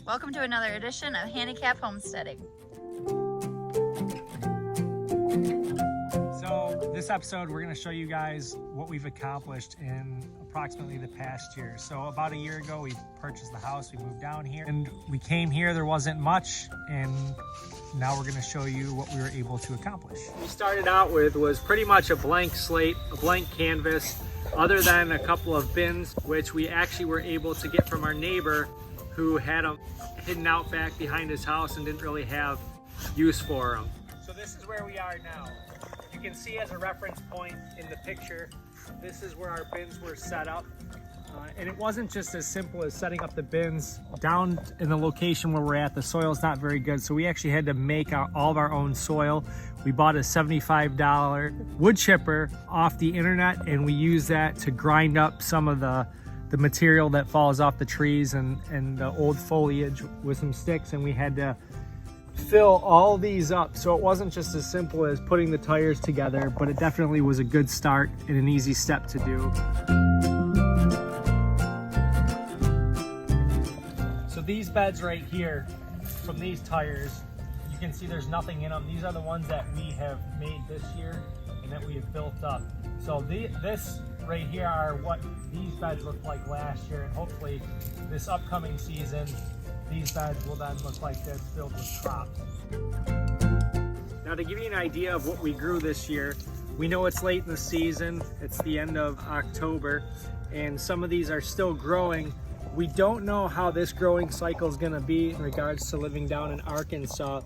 Welcome to another edition of Handicap Homesteading. So this episode, we're going to show you guys what we've accomplished in approximately the past year. So about a year ago, we purchased the house, we moved down here, and we came here, there wasn't much, and now we're going to show you what we were able to accomplish. What we started out with was pretty much a blank slate, a blank canvas, other than a couple of bins, which we actually were able to get from our neighbor who had them hidden out back behind his house and didn't really have use for them. So this is where we are now. You can see as a reference point in the picture, this is where our bins were set up. And it wasn't just as simple as setting up the bins down in the location where we're at. The soil's not very good, so we actually had to make all of our own soil. We bought a $75 wood chipper off the internet, and we used that to grind up some of the material that falls off the trees and the old foliage with some sticks, and we had to fill all these up. So it wasn't just as simple as putting the tires together, but it definitely was a good start and an easy step to do. So these beds right here, from these tires, you can see there's nothing in them. These are the ones that we have made this year and that we have built up. So this right here are what these beds looked like last year, and hopefully this upcoming season these beds will then look like this, filled with crops. Now, to give you an idea of what we grew this year, we know it's late in the season, it's the end of October, and some of these are still growing. We don't know how this growing cycle is going to be in regards to living down in Arkansas,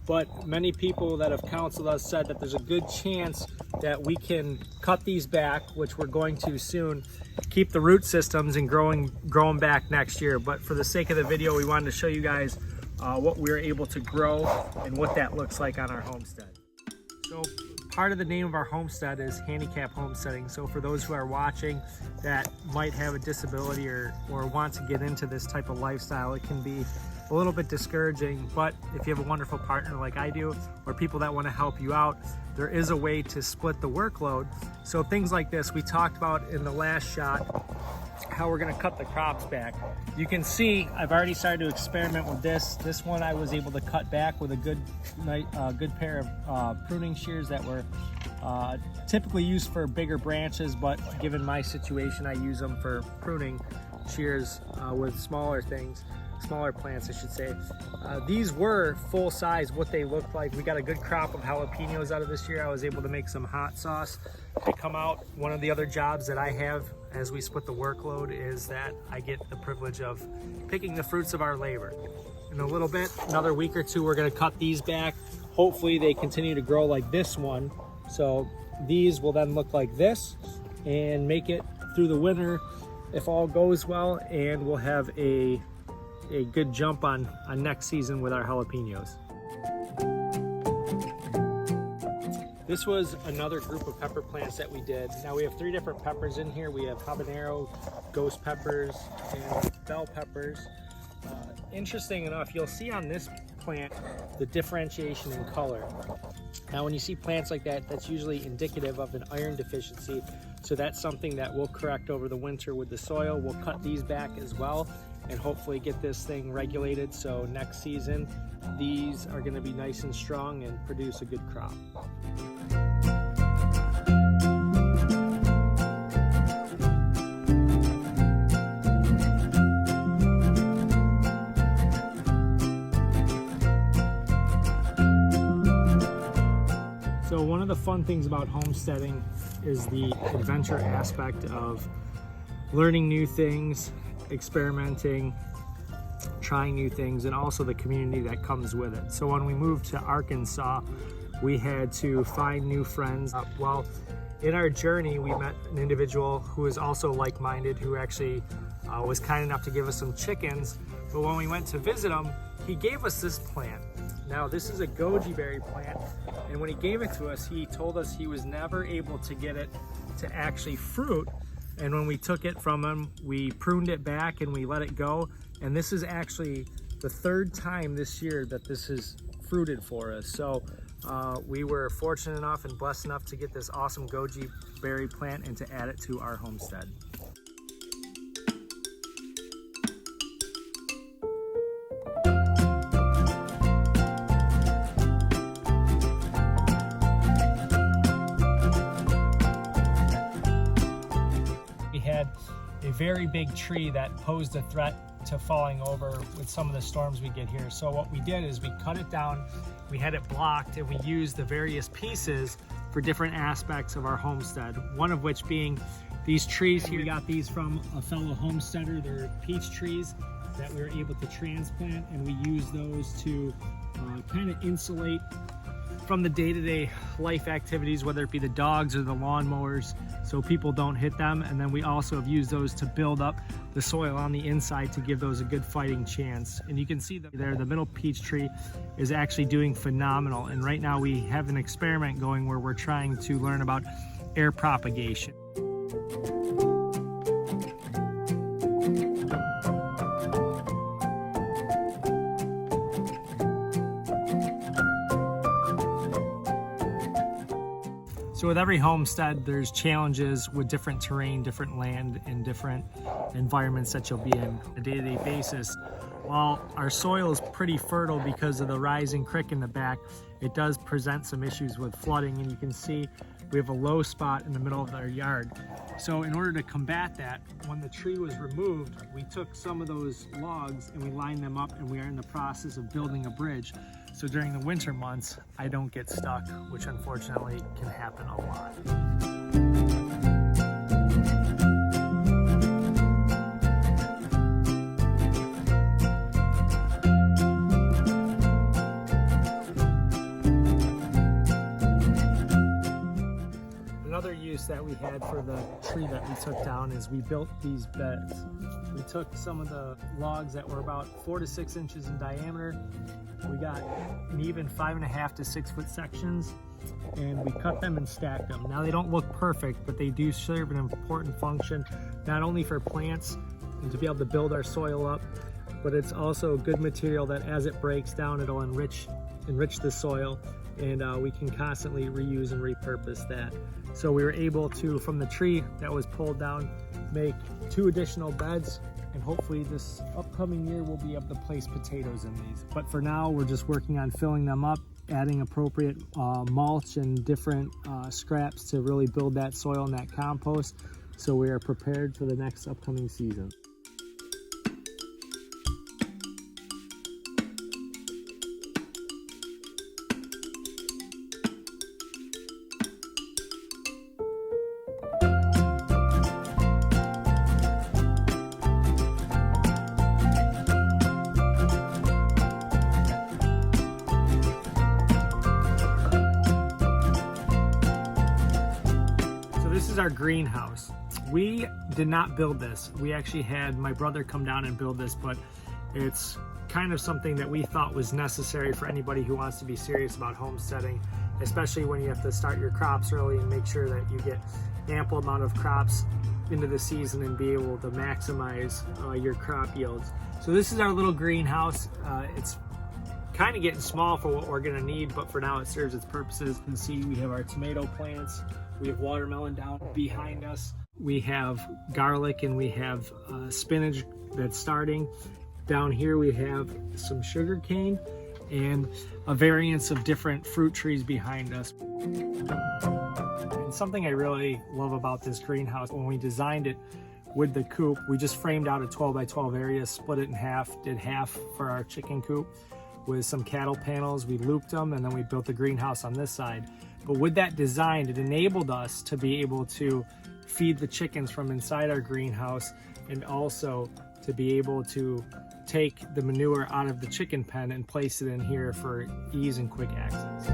but many people that have counseled us said that there's a good chance that we can cut these back, which we're going to soon, keep the root systems and growing back next year. But for the sake of the video, we wanted to show you guys what we were able to grow and what that looks like on our homestead. So part of the name of our homestead is Handicap Homesteading. So for those who are watching that might have a disability or want to get into this type of lifestyle, it can be a little bit discouraging, but if you have a wonderful partner like I do, or people that want to help you out, there is a way to split the workload. So things like this, we talked about in the last shot, how we're going to cut the crops back. You can see I've already started to experiment with this. This one I was able to cut back with a good pair of pruning shears that were typically used for bigger branches, but given my situation, I use them for pruning shears with smaller plants, I should say. These were full size, what they looked like. We got a good crop of jalapenos out of this year. I was able to make some hot sauce to come out. One of the other jobs that I have as we split the workload is that I get the privilege of picking the fruits of our labor. In a little bit, another week or two, we're going to cut these back. Hopefully they continue to grow like this one. So these will then look like this and make it through the winter if all goes well, and we'll have a good jump on next season with our jalapenos. This was another group of pepper plants that we did. Now we have 3 different peppers in here. We have habanero, ghost peppers, and bell peppers. Interesting enough, you'll see on this plant the differentiation in color. Now when you see plants like that, that's usually indicative of an iron deficiency. So that's something that we'll correct over the winter with the soil. We'll cut these back as well and hopefully get this thing regulated, so next season these are going to be nice and strong and produce a good crop. So one of the fun things about homesteading is the adventure aspect of learning new things, experimenting, trying new things, and also the community that comes with it. So when we moved to Arkansas, we had to find new friends. Well, in our journey, we met an individual who was also like-minded, who actually was kind enough to give us some chickens. But when we went to visit him, he gave us this plant. Now, this is a goji berry plant, and when he gave it to us, he told us he was never able to get it to actually fruit. And when we took it from him, we pruned it back and we let it go. And this is actually the 3rd time this year that this has fruited for us. So we were fortunate enough and blessed enough to get this awesome goji berry plant and to add it to our homestead. very big tree that posed a threat to falling over with some of the storms we get here. So what we did is we cut it down, we had it blocked, and we used the various pieces for different aspects of our homestead. One of which being these trees here. We got these from a fellow homesteader. They're peach trees that we were able to transplant, and we use those to kind of insulate from the day-to-day life activities, whether it be the dogs or the lawnmowers, so people don't hit them. And then we also have used those to build up the soil on the inside to give those a good fighting chance. And you can see that there, the middle peach tree is actually doing phenomenal. And right now we have an experiment going where we're trying to learn about air propagation. So with every homestead, there's challenges with different terrain, different land, and different environments that you'll be in on a day-to-day basis. While our soil is pretty fertile because of the rising creek in the back, it does present some issues with flooding, and you can see we have a low spot in the middle of our yard. So in order to combat that, when the tree was removed, we took some of those logs and we lined them up, and we are in the process of building a bridge. So during the winter months, I don't get stuck, which unfortunately can happen a lot. Another use that we had for the tree that we took down is we built these beds. We took some of the logs that were about 4 to 6 inches in diameter. We got an even 5.5 to 6 foot sections, and we cut them and stacked them. Now they don't look perfect, but they do serve an important function, not only for plants and to be able to build our soil up, but it's also good material that as it breaks down, it'll enrich the soil, and we can constantly reuse and repurpose that. So we were able to, from the tree that was pulled down, make 2 additional beds, and hopefully this upcoming year we'll be able to place potatoes in these. But for now, we're just working on filling them up, adding appropriate mulch and different scraps to really build that soil and that compost, so we are prepared for the next upcoming season. This is our greenhouse. We did not build this. We actually had my brother come down and build this, but it's kind of something that we thought was necessary for anybody who wants to be serious about homesteading, especially when you have to start your crops early and make sure that you get ample amount of crops into the season and be able to maximize your crop yields. So this is our little greenhouse. It's kind of getting small for what we're gonna need, but for now it serves its purposes. You can see we have our tomato plants, we have watermelon down behind us, we have garlic, and we have spinach that's starting. Down here we have some sugar cane and a variance of different fruit trees behind us. And something I really love about this greenhouse, when we designed it with the coop, we just framed out a 12 by 12 area, split it in half, did half for our chicken coop with some cattle panels. We looped them, and then we built the greenhouse on this side. But with that design, it enabled us to be able to feed the chickens from inside our greenhouse, and also to be able to take the manure out of the chicken pen and place it in here for ease and quick access.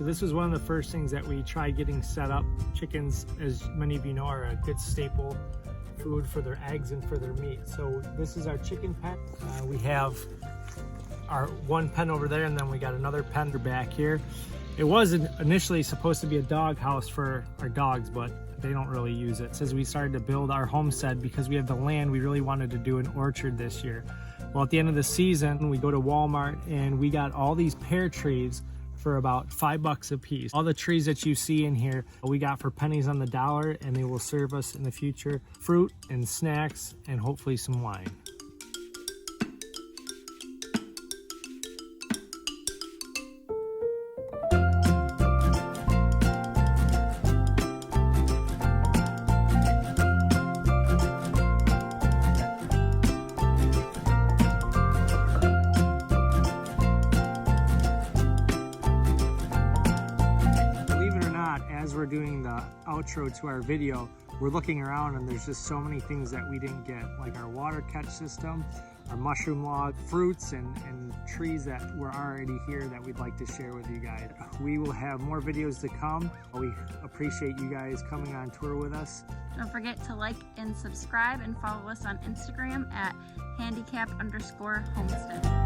This was one of the first things that we tried getting set up. Chickens, as many of you know, are a good staple food for their eggs and for their meat. So this is our chicken pen. We have our one pen over there, and then we got another pen back here. It was initially supposed to be a dog house for our dogs, but they don't really use it. Since we started to build our homestead, because we have the land, we really wanted to do an orchard this year. Well, at the end of the season, we go to Walmart and we got all these pear trees for about $5 a piece. All the trees that you see in here, we got for pennies on the dollar, and they will serve us in the future fruit and snacks and hopefully some wine. As we're doing the outro to our video, we're looking around and there's just so many things that we didn't get, like our water catch system, our mushroom log, fruits and trees that were already here that we'd like to share with you guys. We will have more videos to come. We appreciate you guys coming on tour with us. Don't forget to like and subscribe and follow us on Instagram at handicap_homesteading.